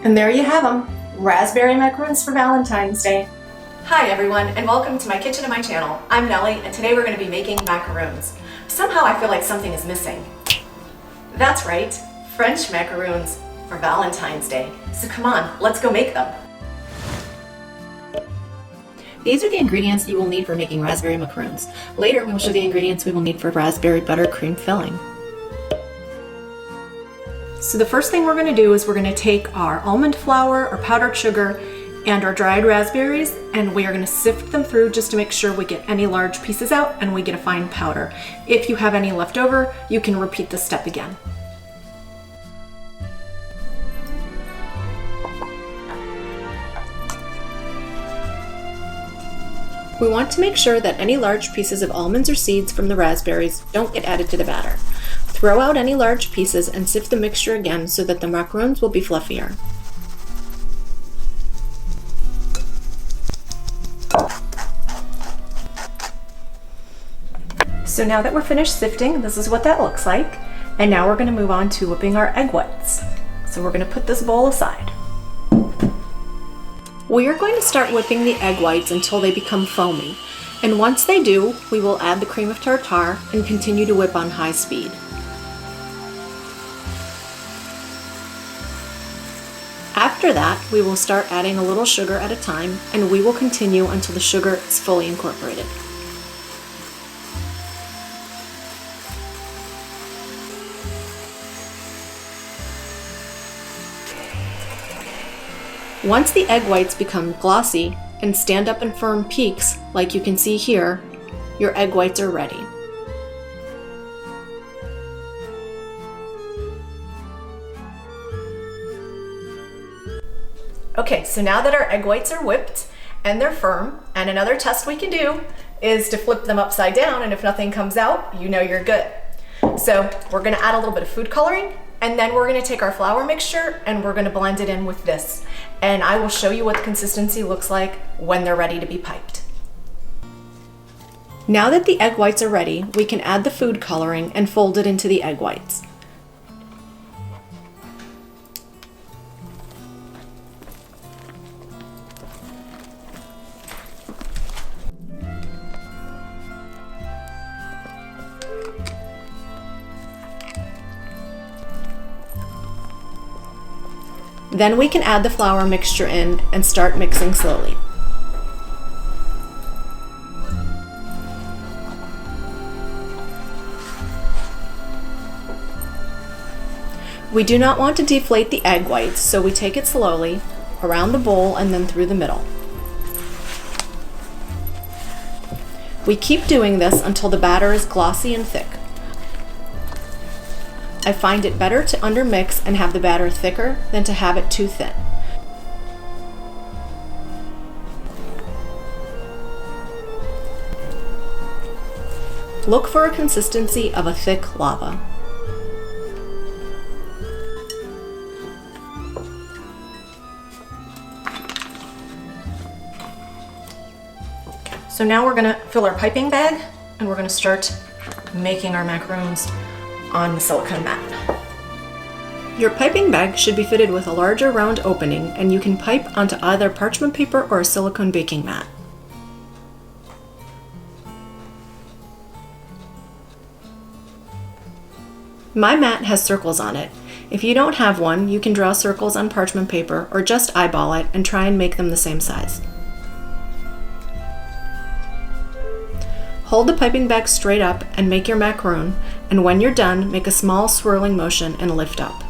And there you have them, raspberry macarons for Valentine's Day. Hi everyone, and welcome to my kitchen and my channel. I'm Nellie, and today we're going to be making macaroons. Somehow I feel like something is missing. That's right, French macaroons for Valentine's Day. So come on, let's go make them. These are the ingredients you will need for making raspberry macaroons. Later we will show the ingredients we will need for raspberry buttercream filling. So the first thing we're going to do is we're going to take our almond flour, our powdered sugar, and our dried raspberries, and we are going to sift them through just to make sure we get any large pieces out and we get a fine powder. If you have any left over, you can repeat this step again. We want to make sure that any large pieces of almonds or seeds from the raspberries don't get added to the batter. Throw out any large pieces and sift the mixture again so that the macarons will be fluffier. So now that we're finished sifting, this is what that looks like. And now we're going to move on to whipping our egg whites. So we're going to put this bowl aside. We are going to start whipping the egg whites until they become foamy. And once they do, we will add the cream of tartar and continue to whip on high speed. After that, we will start adding a little sugar at a time, and we will continue until the sugar is fully incorporated. Once the egg whites become glossy and stand up in firm peaks, like you can see here, your egg whites are ready. Okay, so now that our egg whites are whipped and they're firm, and another test we can do is to flip them upside down, and if nothing comes out, you know you're good. So we're gonna add a little bit of food coloring, and then we're gonna take our flour mixture and we're gonna blend it in with this. And I will show you what the consistency looks like when they're ready to be piped. Now that the egg whites are ready, we can add the food coloring and fold it into the egg whites. Then we can add the flour mixture in and start mixing slowly. We do not want to deflate the egg whites, so we take it slowly around the bowl and then through the middle. We keep doing this until the batter is glossy and thick. I find it better to undermix and have the batter thicker than to have it too thin. Look for a consistency of a thick lava. So now we're going to fill our piping bag and we're going to start making our macarons on the silicone mat. Your piping bag should be fitted with a larger round opening, and you can pipe onto either parchment paper or a silicone baking mat. My mat has circles on it. If you don't have one, you can draw circles on parchment paper or just eyeball it and try and make them the same size. Hold the piping bag straight up and make your macaron, and when you're done, make a small swirling motion and lift up.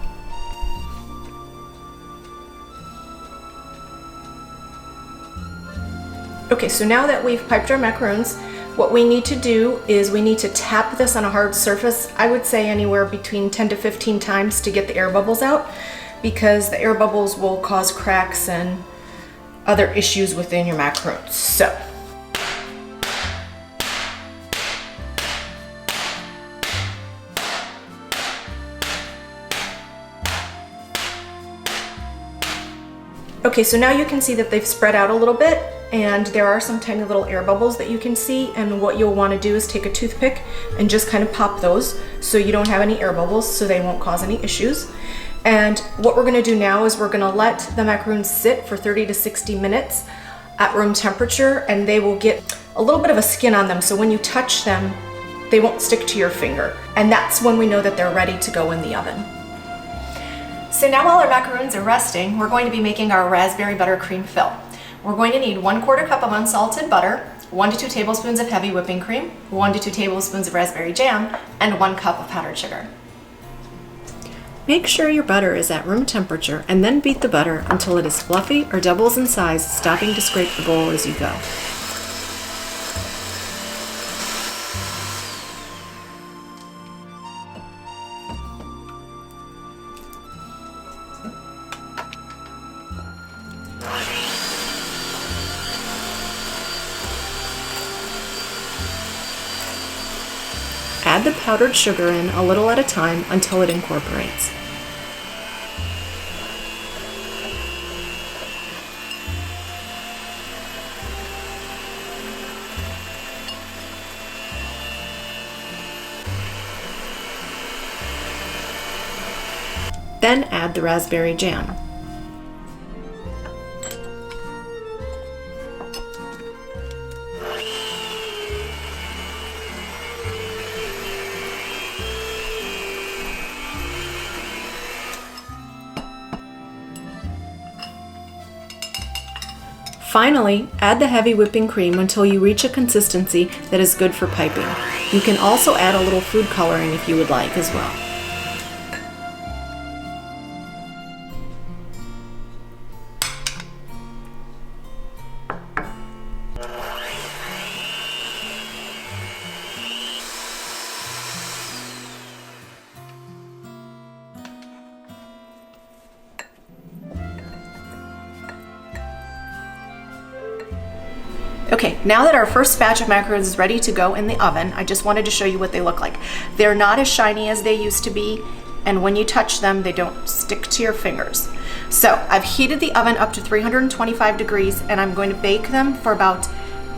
Okay, so now that we've piped our macarons, what we need to do is we need to tap this on a hard surface. I would say anywhere between 10 to 15 times to get the air bubbles out, because the air bubbles will cause cracks and other issues within your macarons. So okay, so now you can see that they've spread out a little bit, and there are some tiny little air bubbles that you can see, and what you'll want to do is take a toothpick and just kind of pop those so you don't have any air bubbles, so they won't cause any issues. And what we're gonna do now is we're gonna let the macaroons sit for 30 to 60 minutes at room temperature, and they will get a little bit of a skin on them, so when you touch them, they won't stick to your finger. And that's when we know that they're ready to go in the oven. So now while our macaroons are resting, we're going to be making our raspberry buttercream fill. We're going to need 1/4 cup of unsalted butter, 1 to 2 tablespoons of heavy whipping cream, 1 to 2 tablespoons of raspberry jam, and 1 cup of powdered sugar. Make sure your butter is at room temperature and then beat the butter until it is fluffy or doubles in size, stopping to scrape the bowl as you go. Add the powdered sugar in a little at a time until it incorporates. Then add the raspberry jam. Finally, add the heavy whipping cream until you reach a consistency that is good for piping. You can also add a little food coloring if you would like as well. Okay, now that our first batch of macarons is ready to go in the oven, I just wanted to show you what they look like. They're not as shiny as they used to be, and when you touch them, they don't stick to your fingers. So I've heated the oven up to 325 degrees, and I'm going to bake them for about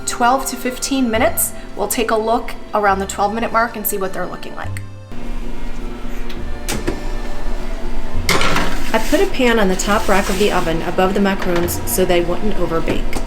12 to 15 minutes. We'll take a look around the 12-minute mark and see what they're looking like. I put a pan on the top rack of the oven above the macarons so they wouldn't overbake.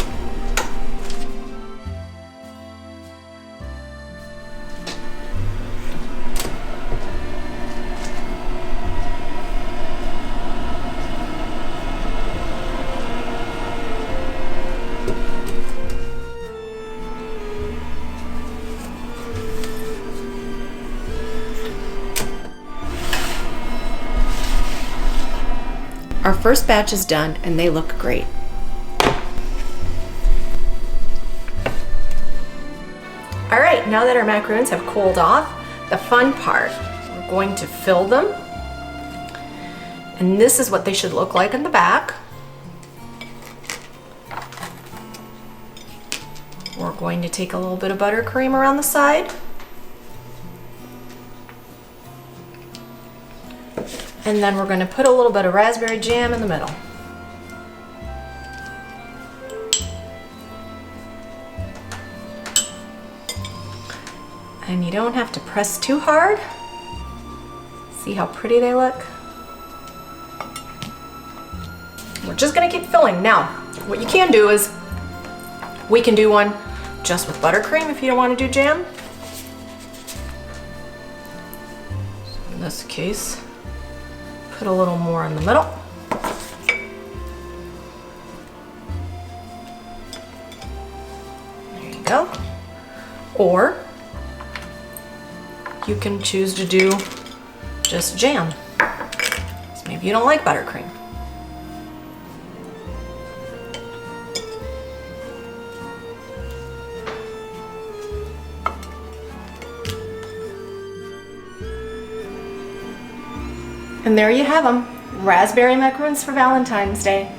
Our first batch is done and they look great. All right, now that our macarons have cooled off, the fun part, we're going to fill them. And this is what they should look like in the back. We're going to take a little bit of buttercream around the side. And then we're going to put a little bit of raspberry jam in the middle. And you don't have to press too hard. See how pretty they look? We're just going to keep filling. Now, what you can do is, we can do one just with buttercream if you don't want to do jam. So in this case, put a little more in the middle. There you go. Or you can choose to do just jam. So maybe you don't like buttercream. And there you have them, raspberry macarons for Valentine's Day.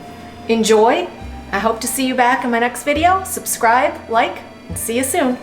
Enjoy. I hope to see you back in my next video. Subscribe, like, and see you soon.